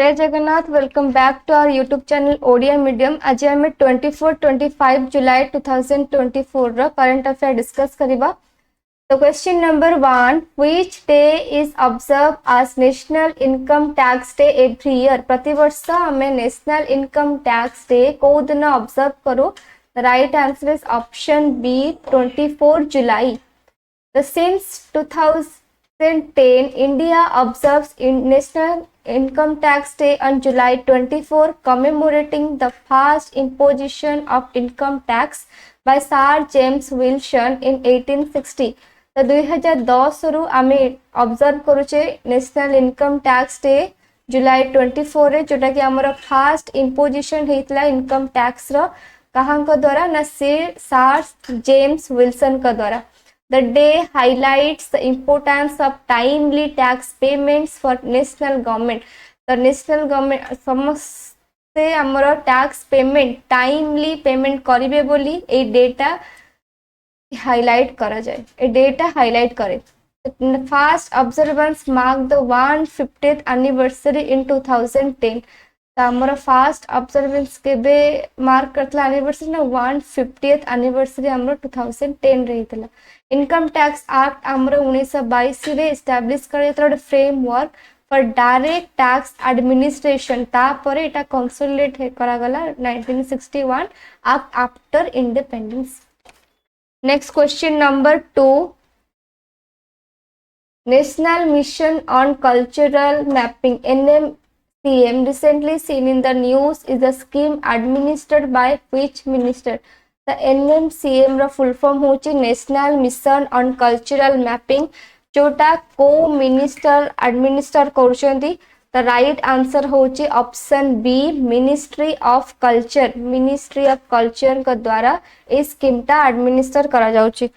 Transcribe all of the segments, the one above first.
जय Jagannath welcome back to our YouTube channel Odia medium. आज आम 24-25 जुलाई 2024 रो करंट अफेयर डिस्कस करिबा। तो question number 1, which day is observe as national income tax day every year. प्रति वर्ष हमें नेशनल इनकम टैक्स डे को दिन ऑब्जर्व करो। The right answer is option B 24 जुलाई। Since 2010, India observes National Income Tax Day on July 24, commemorating the first imposition of income tax by Sir James Wilson in 1860. तो 2010 रु आमे observe करूचे national income tax day जुलाई 24 रे, जोटा कि हमर fast imposition हेतला income tax रो कहां को द्वारा ना सर जेम्स विल्सन का द्वारा। The day highlights the importance of timely tax payments for national government. The national government समस्ते हमरो टैक्स पेमेंट टाइमली पेमेंट करिवे बोली ए डेटा हाईलाइट करा जाए, ए डेटा हाईलाइट करे। Fast observance mark the 150th anniversary इन 2010। तो हमरो फास्ट ऑब्जर्वेंस केबे मार्क करतला एनिवर्सरी ना 150th एनिवर्सरी हमरो 2010 रहितला। इनकम टैक्स एक्ट हमरो 1922 रे एस्टैब्लिश करैतला framework for direct tax administration. तापर एटा कंसोलिडेट करा गला 1961 act after independence. Next question number 2, national mission on cultural mapping NMCM recently seen in the news is a scheme administered by which minister? The NMCM रा full form होची national mission on cultural mapping, जोटा को minister administer करूछंती। The right answer होची option B ministry of culture. Ministry of culture का द्वारा इस scheme ता एडमिनिस्टर करा जाउची।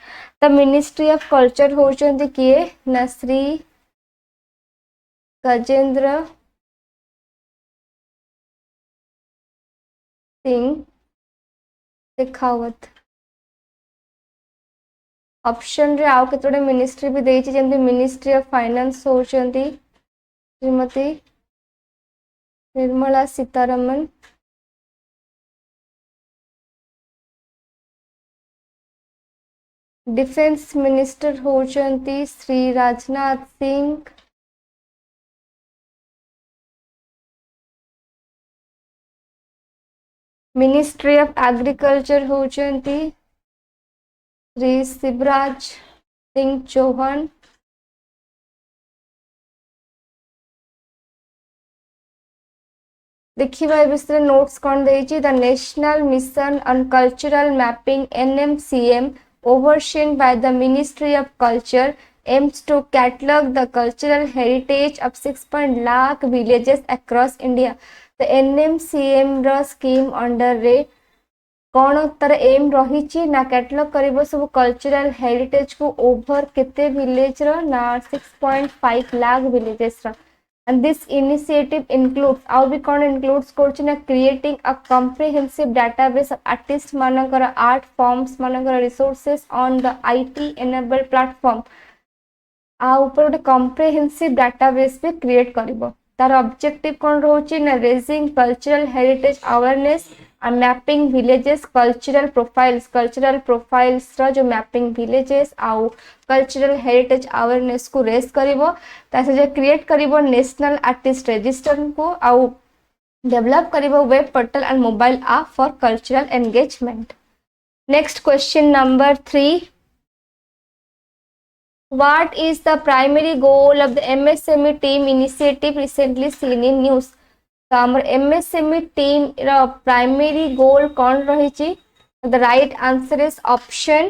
द मिनिस्ट्री ऑफ कल्चर होचंती किए ना श्री गजेंद्र सिंह शेखावत। ऑप्शन रे आउ केतोडे मिनिस्ट्री भी देइछि, जेंति मिनिस्ट्री ऑफ फाइनेंस होचंती श्रीमती निर्मला सीतारमण। डिफेंस मिनिस्टर होचंती Shri Rajnath Singh. Ministry of agriculture होचंती श्री शिवराज सिंह चौहान। देखिए विषय नोट्स कौन देइछि। The national mission on cultural mapping NMCM overseen by the Ministry of Culture aims to catalog the cultural heritage of 6 lakh villages across India. The NMCM रा scheme under रे कौन तार एम रही ना कैटलॉग करिबो सब कल्चरल हेरिटेज को ओवर केते विलेज रो ना 6.5 लाख विलेजेस रो। एंड दिस इनिशिएटिव इंक्लूड्स आउ भी कौन इंक्लूड्स करछि ना creating a comprehensive database of artist मानकर आर्ट फॉर्म्स मानकर resources on the IT enabled platform. आ ऊपर गोटे कॉम्प्रिहेंसिव डाटाबेस भी क्रिएट करिबो। तार ऑब्जेक्टिव कौन रोची ना raising cultural heritage awareness and mapping villages cultural profiles रा जो mapping villages आउ cultural heritage awareness को रेस करिवो। तासे जे क्रिएट करिवो नेशनल आर्टिस्ट रजिस्टर को आउ डेवलप करिवो web portal and mobile app for cultural engagement. Next question number 3, what is the primary goal of the MSME team initiative recently seen in news? तो हमर MSME team रा primary goal कौन रही? The right answer is option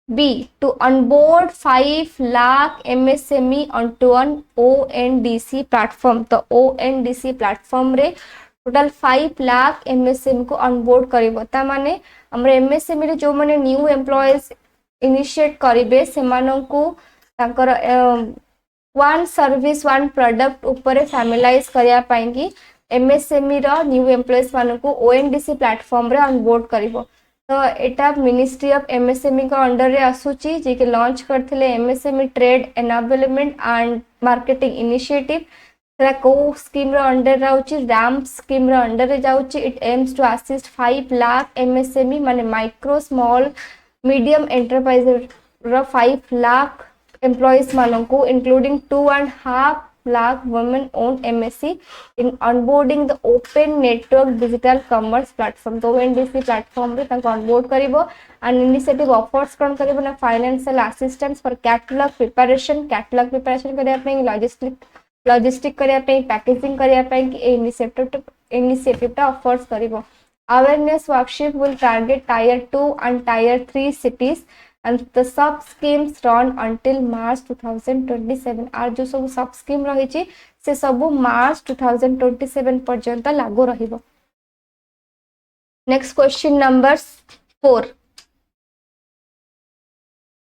B to onboard 5 lakh MSME onto an ONDC platform. तो ONDC platform रे total 5 lakh MSME को onboard करिवो। ता माने हमर MSME रे जो माने न्यू एम्प्लॉयज इनिशिएट करिवे सेमानन को तांकर वन सर्विस वन प्रोडक्ट ऊपर फैमिलाइज करिया पाएंगी MSME रो न्यू एम्प्लॉयज मान को ONDC प्लेटफॉर्म रे ऑनबोर्ड करिवो। तो एटा मिनिस्ट्री ऑफ MSME का अंडर रे आसुची जे के लॉन्च करथिले MSME trade enablement and marketing initiative. सेटा को स्कीम रो अंडर रहउची रैम्प स्कीम रो अंडर रे जाउची it aims to assist 5 lakh MSME माने माइक्रो स्मॉल मीडियम एंटरप्राइज रो 5 लाख एम्प्लॉइज माननको including 2.5 lakh women owned MSC in onboarding the open network digital commerce platform तो NDC platform रे तांको onboard करिवो and initiative offers कौन करिवो ना financial assistance for catalog preparation करिया पे logistic करिया पे packaging करिया पे initiative टा offers करिवो awareness workshop will target tier 2 and tier 3 cities and the sub schemes run until March 2027 are जो सब sub scheme रही छी से सब March 2027 पर्यंत लागू रहिबो। Next question number 4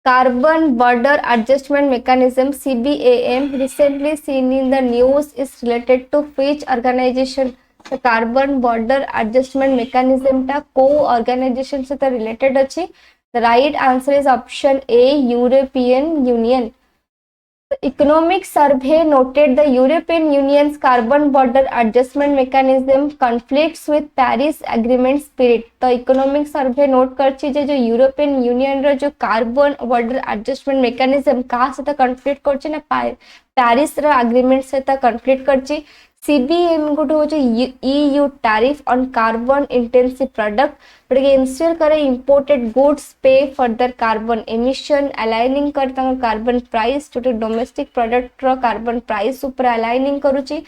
Carbon Border Adjustment Mechanism CBAM recently seen in the news is related to which organization? The Carbon Border Adjustment Mechanism टा को organization से तो related अछि। The right answer is option A, European Union. The Economic Survey noted the European Union's carbon border adjustment mechanism conflicts with Paris Agreement spirit. The Economic Survey note करछि जे जो European Union रो जो carbon border adjustment mechanism का से conflict करछि ना Paris रो agreement से conflict करछि CBM गोटे होचे EU tariff on carbon intensive product but ensure करे imported goods pay for their carbon emission aligning कर तांग carbon price जो domestic product रो carbon price ऊपर aligning करूची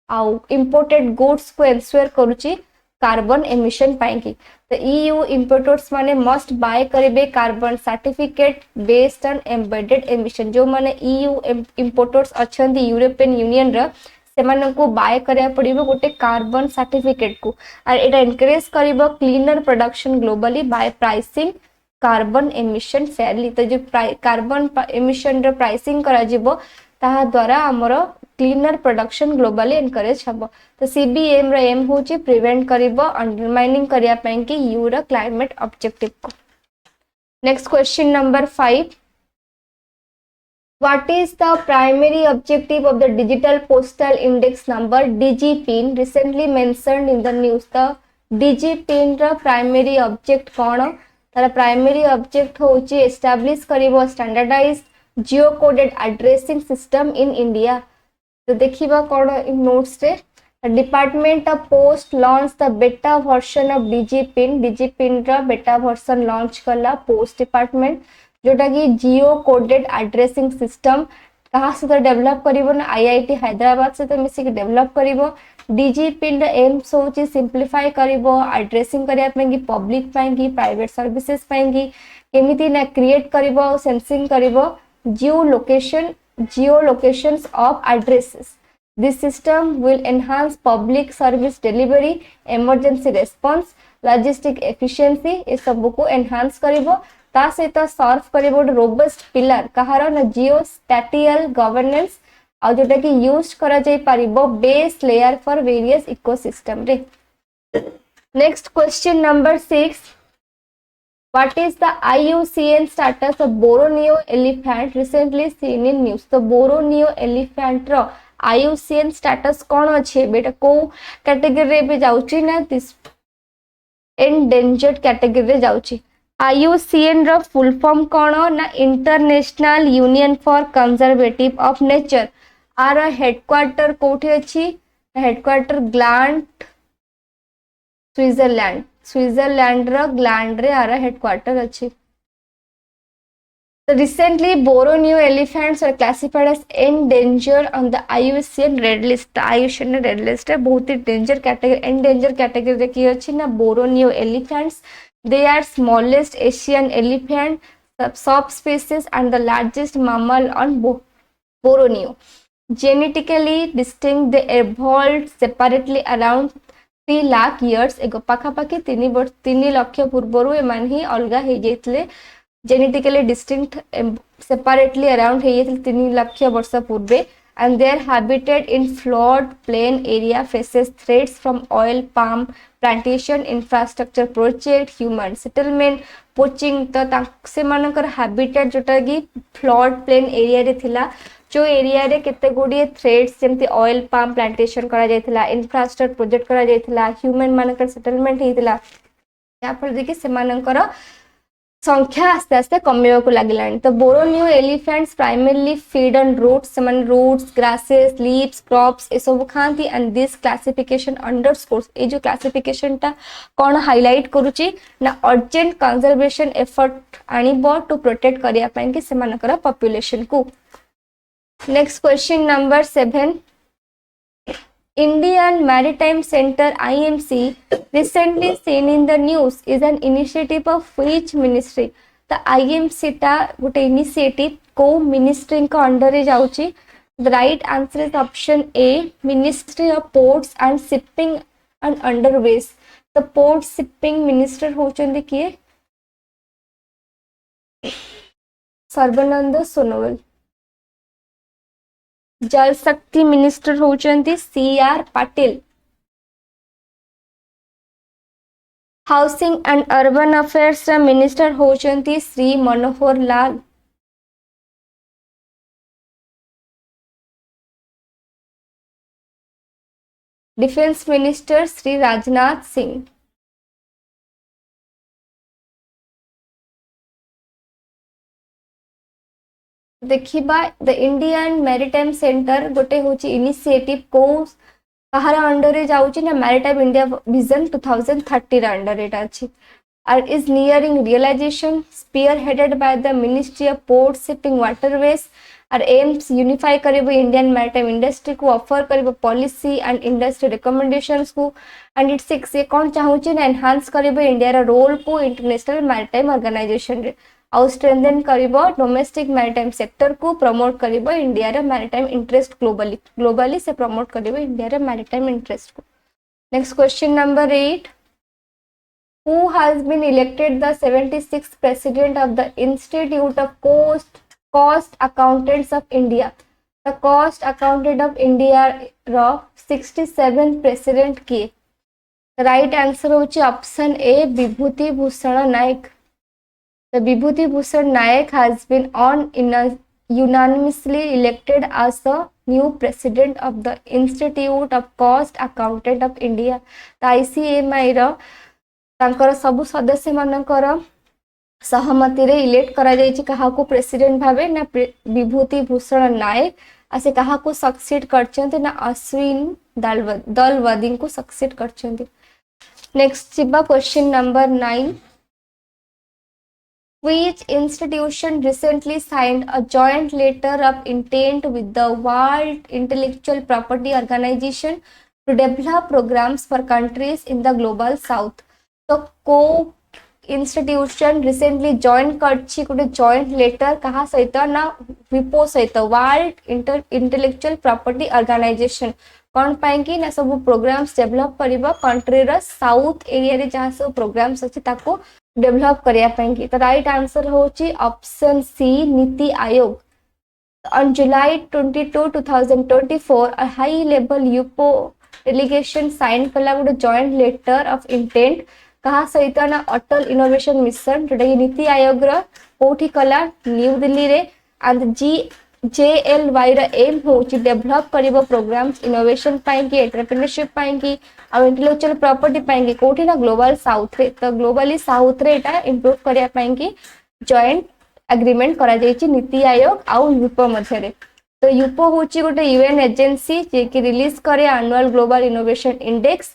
आउ imported goods को ensure करूची carbon emission पाएंगी तो EU importers माने must buy करेबे carbon certificate based on embedded emission जो माने EU importers अछंती European Union रो सेमाननको बाय करिया पड़िबो गोटे कार्बन सर्टिफिकेट को और एटा एनकरेज करिवो cleaner production globally by pricing carbon emission fairly तो जो कार्बन एमिशन रो प्राइसिंग करा जिवो ताहा द्वारा हमरो क्लीनर प्रोडक्शन ग्लोबली एनकरेज हबो तो सीबीएम रो एम होची प्रिवेंट करिवो अंडरमाइनिंग करिया पई कि यू रो क्लाइमेट ऑब्जेक्टिव को। Next question number 5 What is the primary objective of the Digital Postal Index number DGPIN recently mentioned in the news? The DGPIN रा primary object कौन? तारा primary object होची establish करिवो standardized geocoded addressing system in India. तो देखिबा कौन इन notes रे The Department of Post launched the beta version of DGPIN. DGPIN रा beta version launch कला Post Department. जोटा कि जियो कोडेड एड्रेसिंग सिस्टम कहाँ से तो डेवलप करिवो ना आईआईटी हैदराबाद से तो मिसी के डेवलप करिवो डीजीपिन द एम सोची सिंपलीफाई करिवो एड्रेसिंग करिया पेंगी पब्लिक पाएंगी प्राइवेट सर्विसेज पाएंगी केमिति ना क्रिएट करिवो सेंसिंग करिवो geo locations of addresses this system will enhance public service delivery emergency response logistic efficiency ए सब को एनहांस करिवो ता सहित सर्व करिवो रोबस्ट पिलर कहार ना जियो स्पैटियल गवर्नेंस आ जोटा कि यूज करा जाई परिबो base layer for various ecosystem रे। Next question number 6 what is the IUCN status of Borneo elephant recently seen in news? तो बोरोनियो एलिफेंट रो IUCN स्टेटस कोन अछि बेटा को कैटेगरी रे भी जाउची ना दिस एंडेंजर्ड कैटेगरी रे जाउची। IUCN रो फुल फॉर्म कौन ना international union for conservative of nature आर हेडक्वार्टर कोठी अछि हेडक्वार्टर ग्लांड स्विट्जरलैंड रो ग्लांड रे आर हेडक्वार्टर अछि। So recently Borneo elephants are classified as endangered on the IUCN red list. IUCN red list है बहुत ही डेंजर कैटेगरी endangered कैटेगरी रे की अछि ना Borneo elephants. They are smallest Asian elephant subspecies and the largest mammal on Borneo. Genetically distinct, they evolved separately around 3 lakh years ago. पाखापाखि 3 lakh पूर्वरु एमान ही अलगा हे जेतले genetically distinct separately around हे जेतले 3 लाख वर्ष पूर्वे and their habitat in flood plain area faces threats from oil palm plantation infrastructure project human settlement poaching तो से मानकर habitat जोटा कि flood plain area रे थिला जो एरिया रे केते गुडी थ्रेड्स जेमती ऑयल पाम प्लांटेशन करा जायथिला इंफ्रास्ट्रक्चर प्रोजेक्ट करा जायथिला ह्यूमन मानकर सेटलमेंट हेतिला या पर देखि से मानकर संख्या आस्ते आस्ते कमिया को लागिलानी तो Borneo elephants primarily feed on roots समान रूट्स ग्रासेस लीव्स क्रॉप्स ए सब खांती एंड दिस क्लासिफिकेशन अंडरस्कोर्स ए जो क्लासिफिकेशन टा कोन हाइलाइट करूची ना अर्जेंट कंजर्वेशन एफर्ट आनिबो टू प्रोटेक्ट करिया पय कि समानकर पॉपुलेशन को next question number 7 Indian Maritime Center IMC recently seen in the news is an initiative of which ministry? The IMC टा गोटे initiative को ministry का under रे जाउची. The right answer is option A, Ministry of Ports and Shipping and Underways. The Port Shipping Minister होचंदी किए Sarbananda Sonowal. Jal Shakti minister होचंती CR Patil. Housing and urban affairs minister होचंती Shri Manohar Lal. Defence minister Shri Rajnath Singh. देखिबा द इंडियन मैरिटाइम सेंटर गोटे होची initiative को कहार under रे जाउची ना मैरिटाइम इंडिया विजन 2030 रा अंडर एटा अछि are is nearing realization spearheaded by the ministry of port shipping waterways are aims unify करबो इंडियन मैरिटाइम इंडस्ट्री को ऑफर करबो पॉलिसी एंड इंडस्ट्री रिकमेंडेशंस को एंड इट सिक्स ये कोन चाहूची ना एनहांस करबो इंडिया रा रोल को इंटरनेशनल मैरिटाइम ऑर्गेनाइजेशन रे आउ स्ट्रेंथन करिबो डोमेस्टिक मैरिटाइम सेक्टर को प्रमोट करिबो इंडिया रे मैरिटाइम इंटरेस्ट ग्लोबली से प्रमोट करिबो इंडिया रे मैरिटाइम इंटरेस्ट को. Next question number 8 who has been elected the 76th president of the Institute of Cost Accountants of India? The Cost Accountant of India रो 67th president किए. Right answer होची option A Vibhuti Bhushan Nayak. The Vibhuti Bhushan Nayak has been unanimously elected as the new president of the Institute of Cost Accountant of India. The ICMI रो तांकर सब सदस्य मानकर सहमति रे elect करा जायछि कहा को प्रेसिडेंट भाबे ना विभूति भूषण नायक आसे कहा को सक्सीड करछन्ते ना अश्विन दलवादी को सक्सीड करछन्ते. नेक्स्ट चिबा question number 9 Which institution recently signed a joint letter of intent with the World Intellectual Property Organization to develop programs for countries in the Global South? So, institution recently joined करछि कोटे joint letter कहा सहित ना विपो सहित World Intellectual Property Organization कौन पाए कि ना सब प्रोग्राम्स डेवलप करिबा कंट्री रा साउथ एरिया रे जहां सब प्रोग्राम्स अछि ताको डेवलप करिया पाएंगे. तो राइट आंसर होची option C NITI Aayog. On July 22, 2024 a high level UPO delegation signed कला good joint letter of intent कहा सहित ना अटल इनोवेशन मिशन जोटा नीति आयोग रा कोठी कला न्यू दिल्ली रे एंड JLY रा एम होची डेवलप करिबो प्रोग्राम्स इनोवेशन पाएंगे एंटरप्रेन्योरशिप पाएंगे आ इंटेलेक्चुअल प्रॉपर्टी पाएंगे कोठी ना ग्लोबल साउथ रे. तो ग्लोबली साउथ रे एटा इंप्रूव करिया पाएंगे जॉइंट एग्रीमेंट करा जायछि नीति आयोग आ यूपो मध्य रे. तो यूपो होची गोटे यूएन एजेंसी जे कि रिलीज करे एनुअल ग्लोबल इनोवेशन इंडेक्स.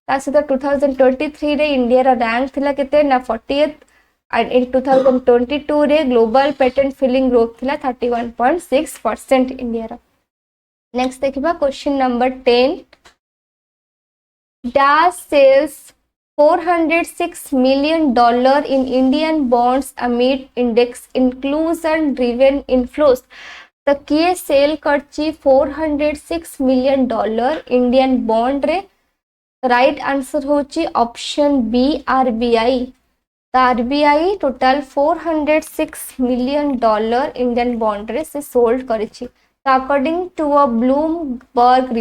ता सहित 2023 रे इंडिया रा रैंक थिला केते ना 40th and in 2022 रे ग्लोबल पेटेंट फिलिंग ग्रोथ थिला 31.6% इंडिया रा. नेक्स्ट देखिबा question number 10 Dash sells $406 million in Indian bonds amid index inclusion driven inflows. तो किए सेल करची $406 million इंडियन बॉन्ड रे. राइट आंसर होची ऑप्शन बी RBI. तो RBI total $406 million Indian bond रे से सोल्ड करिछि. तो according to a Bloomberg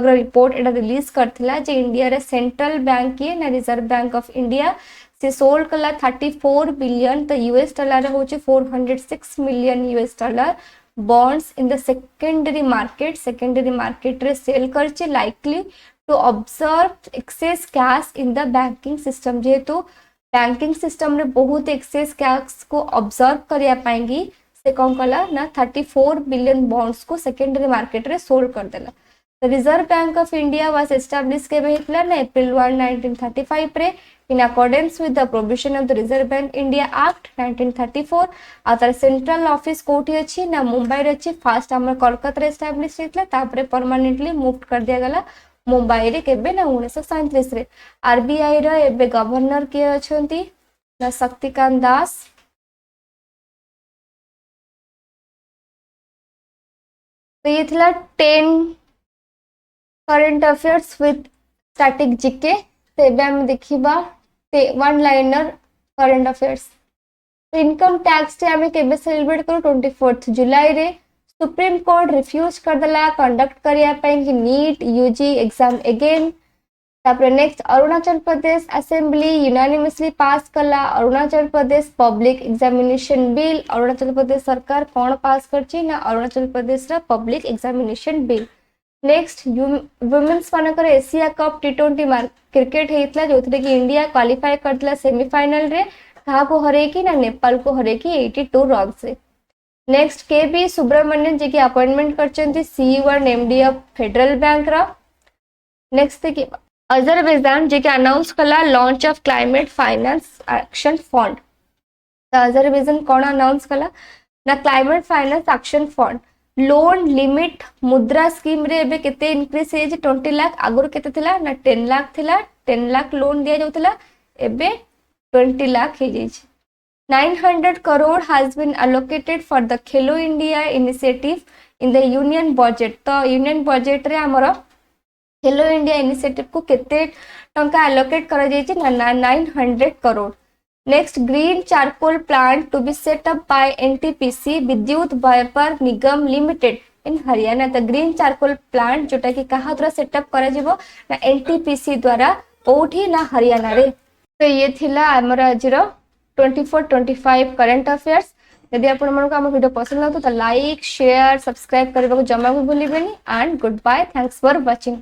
report एटा रिलीज करथिला जे इंडिया रे सेंट्रल बैंक ये ना रिजर्व बैंक ऑफ इंडिया से सोल्ड कला 34 बिलियन तो यूएस डॉलर होची 406 million US dollar bonds in the secondary market रे सेल करछि likely to observe excess cash in the banking system जेहेतु बैंकिंग सिस्टम रे बहुत एक्सेस कैश को ऑब्जर्व करिया पाएंगी से कौन कला ना 34 बिलियन बॉन्ड्स को सेकेंडरी मार्केट रे सोल्ड कर देला। The reserve Bank of India was establish केबे हितला ना अप्रैल 1 1935 रे in accordance with the provision of the Reserve Bank India Act 1934 आ तार सेंट्रल ऑफिस कोठी अछि ना मुंबई रे अछि फास्ट हमर कोलकाता रे एस्टैब्लिश हितला तापरे परमानेंटली मूव कर दिया गला मुंबई रे केबे ना 1937 रे। आरबीआई रो एबे गवर्नर के अछंती ना शक्तिकांत दास। तो ये थिला 10 current affairs with static GK. तो एबे हम देखिबा वन लाइनर करंट अफेयर्स। तो इनकम टैक्स डे आमे केबे सेलिब्रेट करू 24 जुलाई रे सुप्रीम कोर्ट रिफ्यूज कर दला कंडक्ट करिया पई कि नीट यूजी एग्जाम अगेन। तापर next Arunachal Pradesh assembly unanimously pass कला Arunachal Pradesh public examination bill. Arunachal Pradesh सरकार कौन पास करची ना अरुणाचल प्रदेश रा public examination bill. Next women's मानकर एशिया कप T20 क्रिकेट हेतला जोथरे कि इंडिया क्वालिफाई करतला सेमीफाइनल रे कहा को हरे की ना नेपाल को हरे की 82 रन से। नेक्स्ट केबी सुब्रमण्यन जी की अपॉइंटमेंट करचंती CEO एंड MD ऑफ फेडरल बैंक रा। नेक्स्ट देखिए अजरबैजान जी के अनाउंस कला launch of climate finance action fund. तो अजरबैजान कौन अनाउंस कला ना climate finance action fund. Loan limit Mudra scheme रे एबे केते इंक्रीज हे जे 20 लाख आगुर केते थिला ना 10 लाख थिला 10 लाख लोन दिया जाउतला एबे 20 लाख हे जाई। 900 crore has been allocated for the Khelo India initiative in the union budget. तो यूनियन बजेट रे हमरो खेलो इंडिया इनिशिएटिव को केते टंका एलोकेट करा जाई ना 900 crore. Next green charcoal plant to be set up by NTPC Vidyut व्यापार निगम लिमिटेड इन हरियाणा। तो ग्रीन चारकोल प्लांट जोटा कि कहा द्वारा सेटअप करा जिवो ना NTPC द्वारा ओठी ना हरियाणा रे। तो ये थिला हमर आजिरो 24-25 करंट अफेयर्स। यदि आपण मन को हम वीडियो पसंद लागतो तो लाइक शेयर सब्सक्राइब करबा को जमा भी भूलिबेनी and good bye thanks for watching.